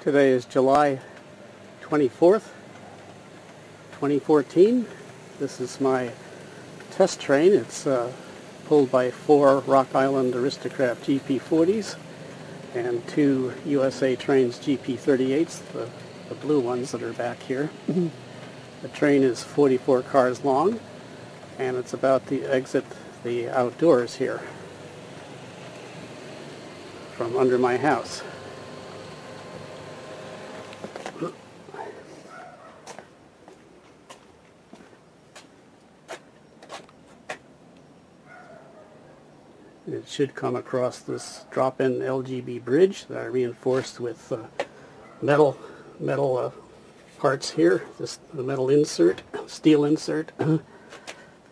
Today is July 24th, 2014. This is my test train. It's pulled by 4 Rock Island Aristo-Craft GP40s and 2 USA Trains GP38s, the blue ones that are back here. The train is 44 cars long, and it's about to exit the outdoors here from under my house. It should come across this drop-in LGB bridge that I reinforced with metal parts here. The metal insert, steel insert,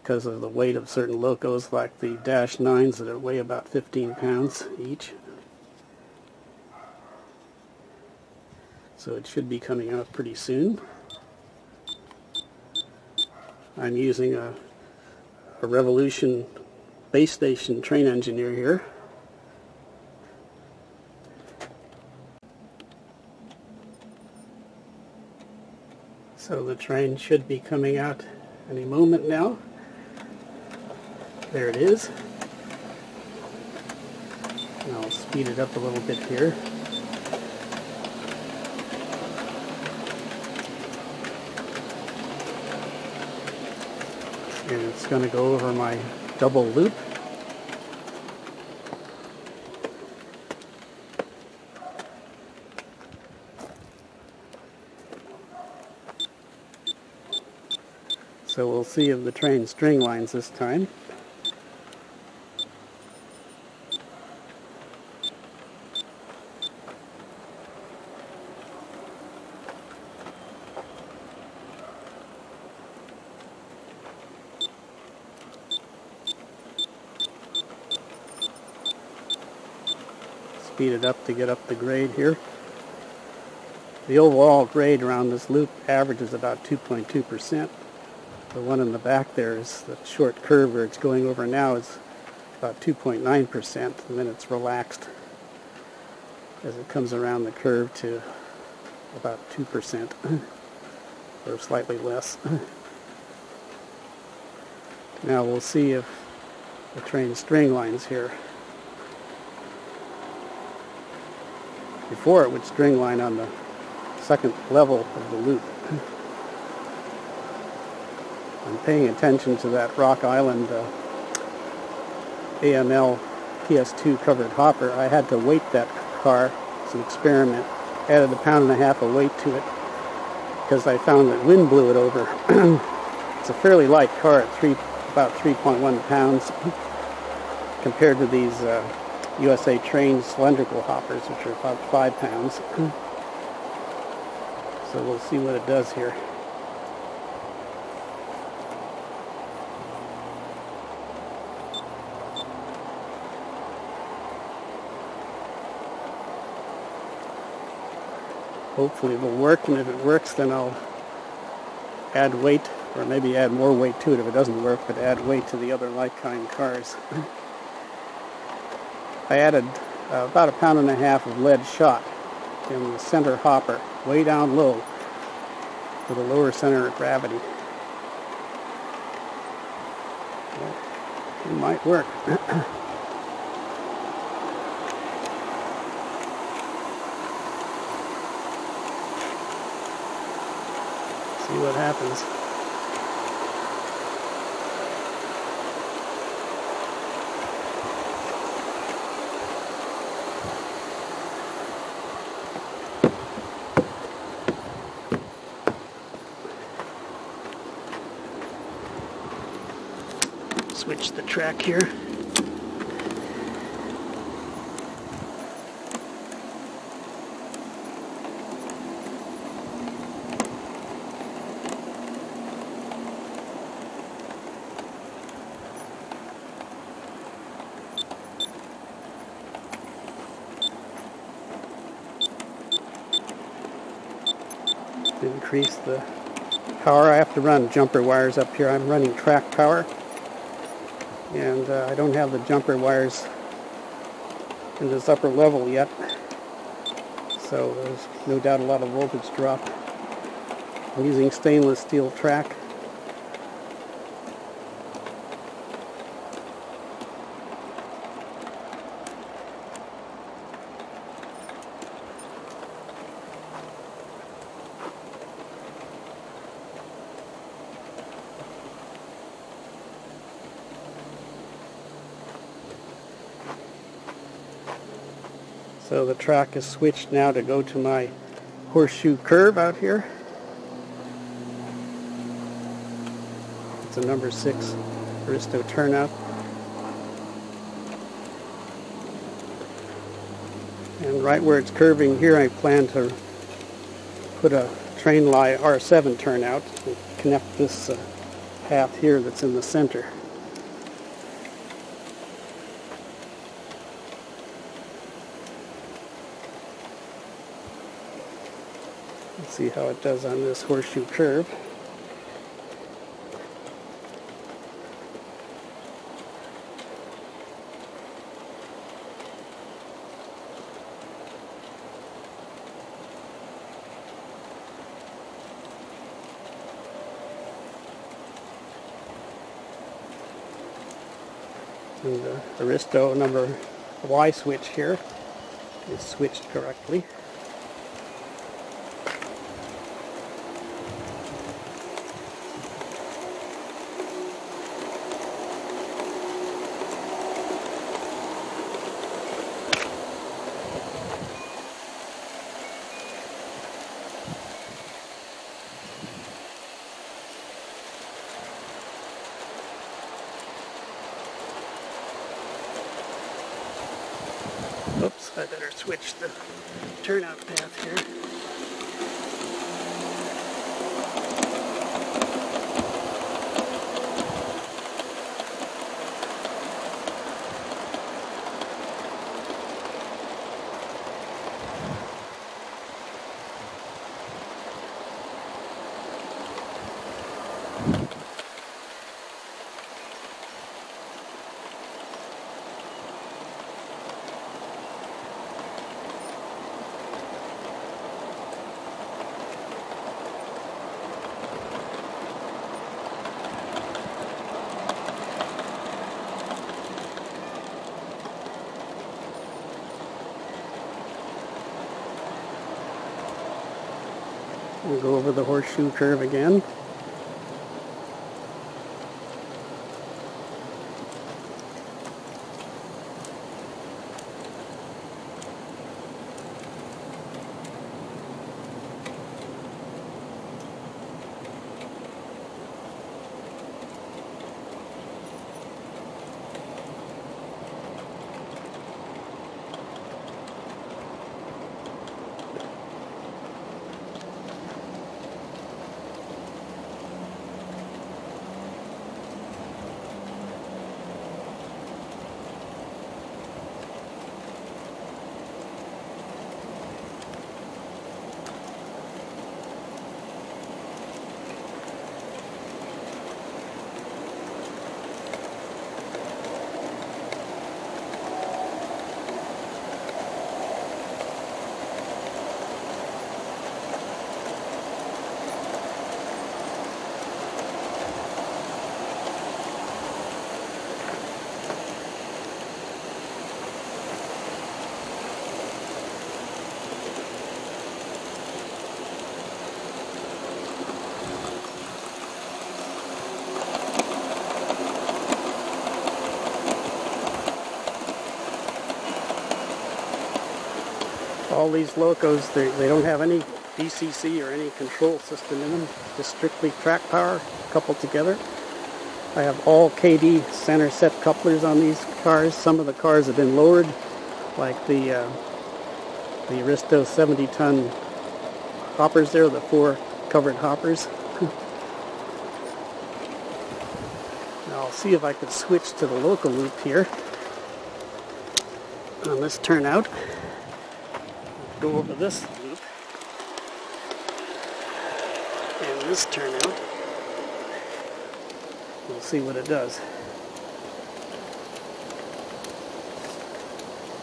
because of the weight of certain locos like the Dash 9s that weigh about 15 pounds each. So it should be coming out pretty soon. I'm using a Revolution base station train engineer here. So the train should be coming out any moment now. There it is. And I'll speed it up a little bit here. And it's going to go over my double loop. So we'll see if the train string lines this time. Speed it up to get up the grade here. The overall grade around this loop averages about 2.2%. The one in the back there is the short curve where it's going over now is about 2.9%, and then it's relaxed as it comes around the curve to about 2% or slightly less. Now we'll see if the train string lines here. Before it would string line on the second level of the loop. I'm paying attention to that Rock Island AML PS2 covered hopper. I had to weight that car as an experiment. Added 1.5 pounds of weight to it because I found that wind blew it over. It's a fairly light car at about 3.1 pounds compared to these USA Train cylindrical hoppers, which are about 5 pounds. So we'll see what it does here. Hopefully it will work, and if it works then I'll add weight, or maybe add more weight to it if it doesn't work, but add weight to the other like-kind cars. I added about 1.5 pounds of lead shot in the center hopper, way down low, for the lower center of gravity. Well, it might work. See what happens. Switch the track here. Increase the power. I have to run jumper wires up here. I'm running track power, and I don't have the jumper wires in this upper level yet, so there's no doubt a lot of voltage drop. I'm using stainless steel track. So the track is switched now to go to my horseshoe curve out here. It's a number 6 Aristo turnout. And right where it's curving here, I plan to put a train lie R7 turnout and connect this path here that's in the center. Let's see how it does on this horseshoe curve. And the Aristo number Y switch here is switched correctly. Oops, I better switch the turnout path here. We'll go over the horseshoe curve again. All these locos, they don't have any DCC or any control system in them, just strictly track power coupled together. I have all Kadee center set couplers on these cars. Some of the cars have been lowered, like the Aristo 70-ton hoppers there, the 4 covered hoppers. Now I'll see if I could switch to the local loop here on this turnout. Go over this loop and this turnout. We'll see what it does.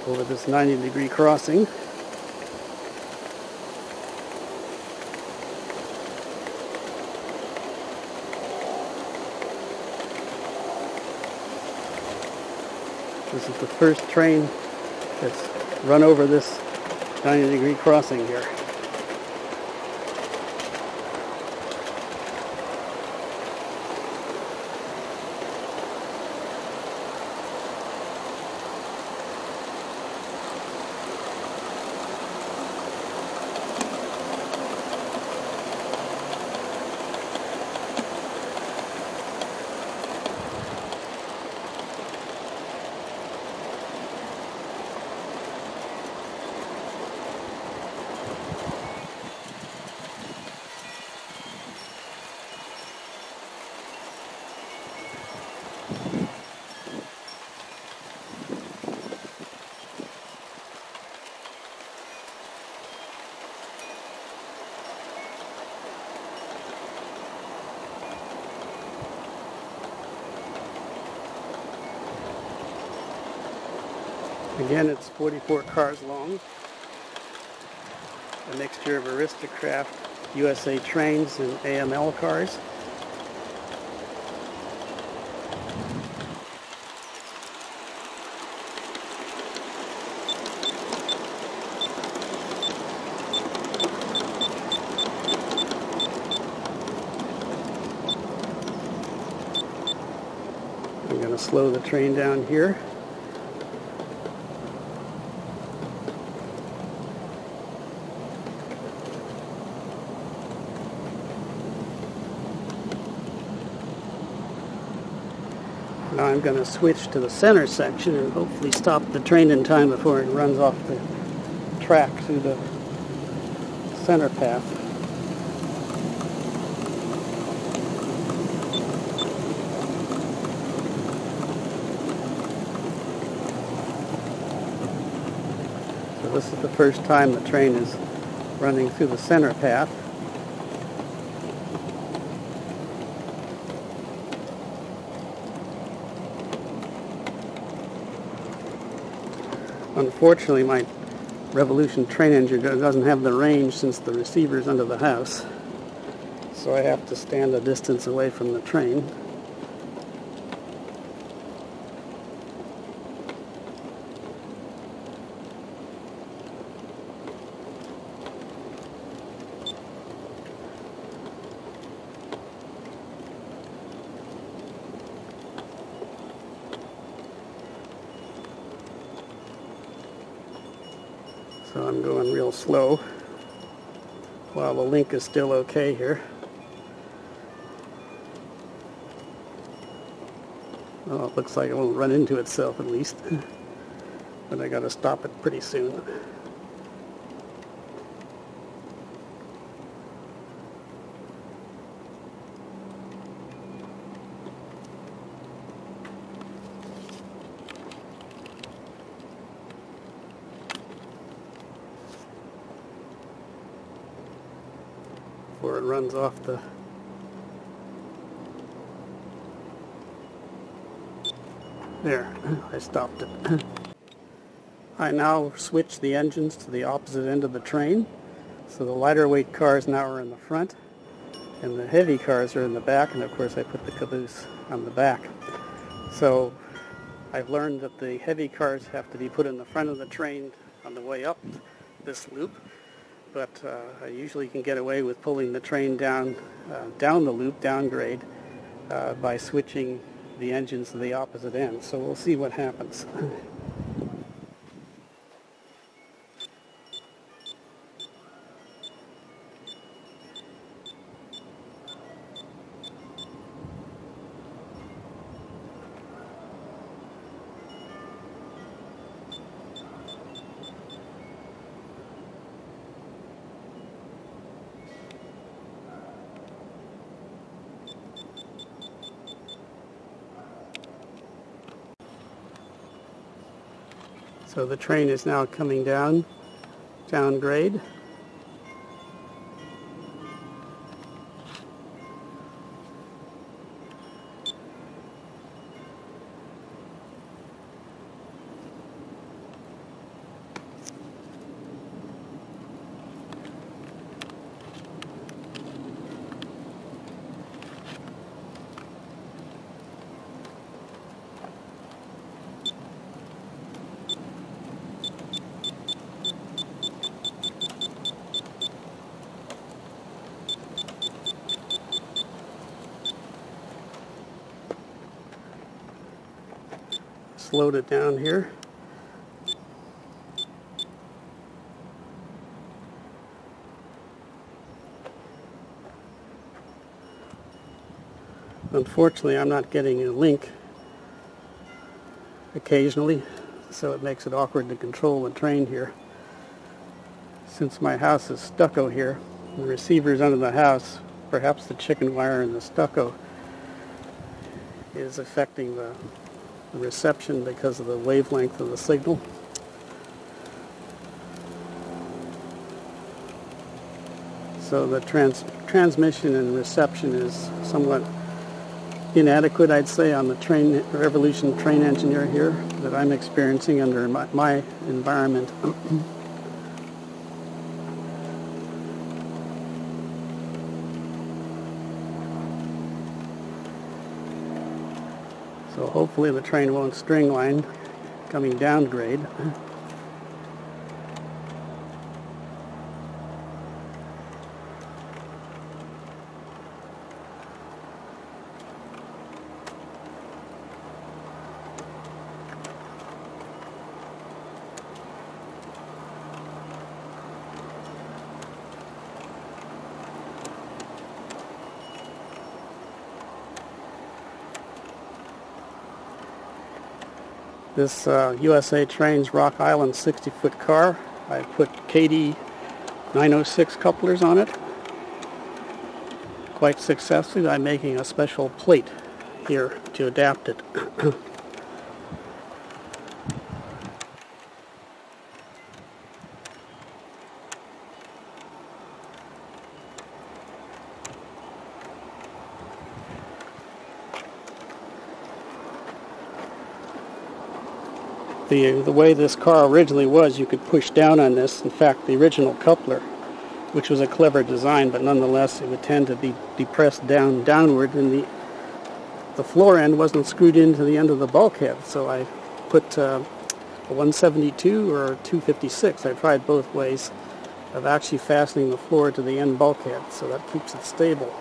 Over this 90-degree crossing. This is the first train that's run over this 90-degree crossing here. Again, it's 44 cars long, a mixture of Aristo-Craft USA trains and AML cars. I'm going to slow the train down here. Now I'm going to switch to the center section and hopefully stop the train in time before it runs off the track through the center path. So this is the first time the train is running through the center path. Unfortunately, my Revolution train engine doesn't have the range since the receiver's under the house, so I have to stand a distance away from the train. So I'm going real slow while the link is still okay here. Well, it looks like it won't run into itself at least, but I got to stop it pretty soon. Before it runs off the there, I stopped it. I now switch the engines to the opposite end of the train, so the lighter weight cars now are in the front and the heavy cars are in the back, and of course I put the caboose on the back. So I've learned that the heavy cars have to be put in the front of the train on the way up this loop. But I usually can get away with pulling the train down the loop, downgrade, by switching the engines to the opposite end. So we'll see what happens. So the train is now coming down, downgrade. slowed it down here. Unfortunately, I'm not getting a link occasionally, so it makes it awkward to control the train here. Since my house is stucco here, the receiver's under the house, perhaps the chicken wire and the stucco is affecting the reception because of the wavelength of the signal. So the transmission and reception is somewhat inadequate, I'd say, on the train Revolution train engineer here that I'm experiencing under my environment. So hopefully the train won't string line coming down grade. This USA Trains Rock Island 60-foot car, I put Kadee 906 couplers on it quite successfully by making a special plate here to adapt it. The way this car originally was, you could push down on this. In fact, the original coupler, which was a clever design, but nonetheless it would tend to be depressed downward, and the floor end wasn't screwed into the end of the bulkhead. So I put a 172 or a 256. I tried both ways of actually fastening the floor to the end bulkhead, so that keeps it stable.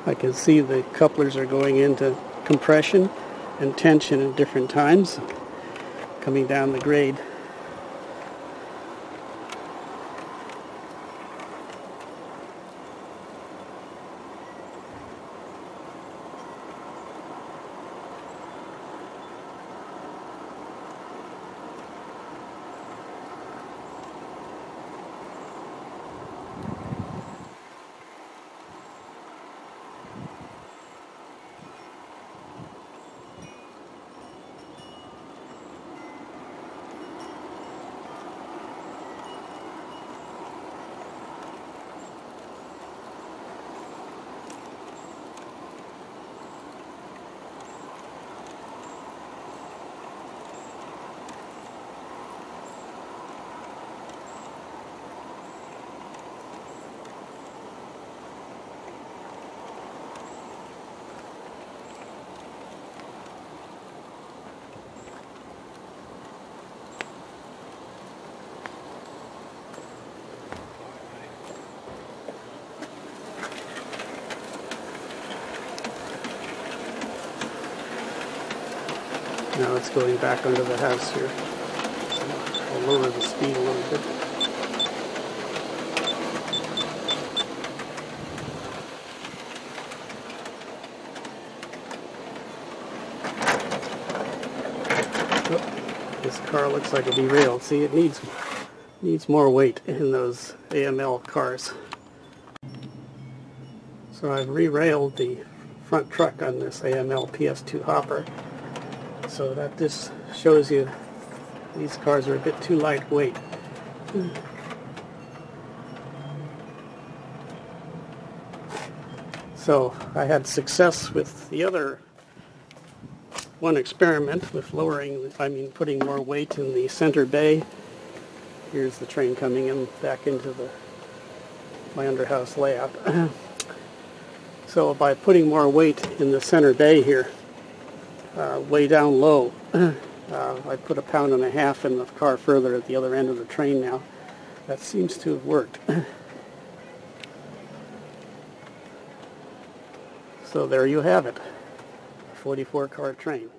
I can see the couplers are going into compression and tension at different times, coming down the grade. Now it's going back under the house here. I'll lower the speed a little bit. Oh, this car looks like a derailed. See, it needs more weight in those AML cars. So I've re-railed the front truck on this AML PS2 hopper, so that this shows you these cars are a bit too lightweight. So I had success with the other one experiment with putting more weight in the center bay. Here's the train coming in back into my underhouse layout. So by putting more weight in the center bay here, way down low, I put 1.5 pounds in the car further at the other end of the train now. That seems to have worked. So there you have it, a 44 car train.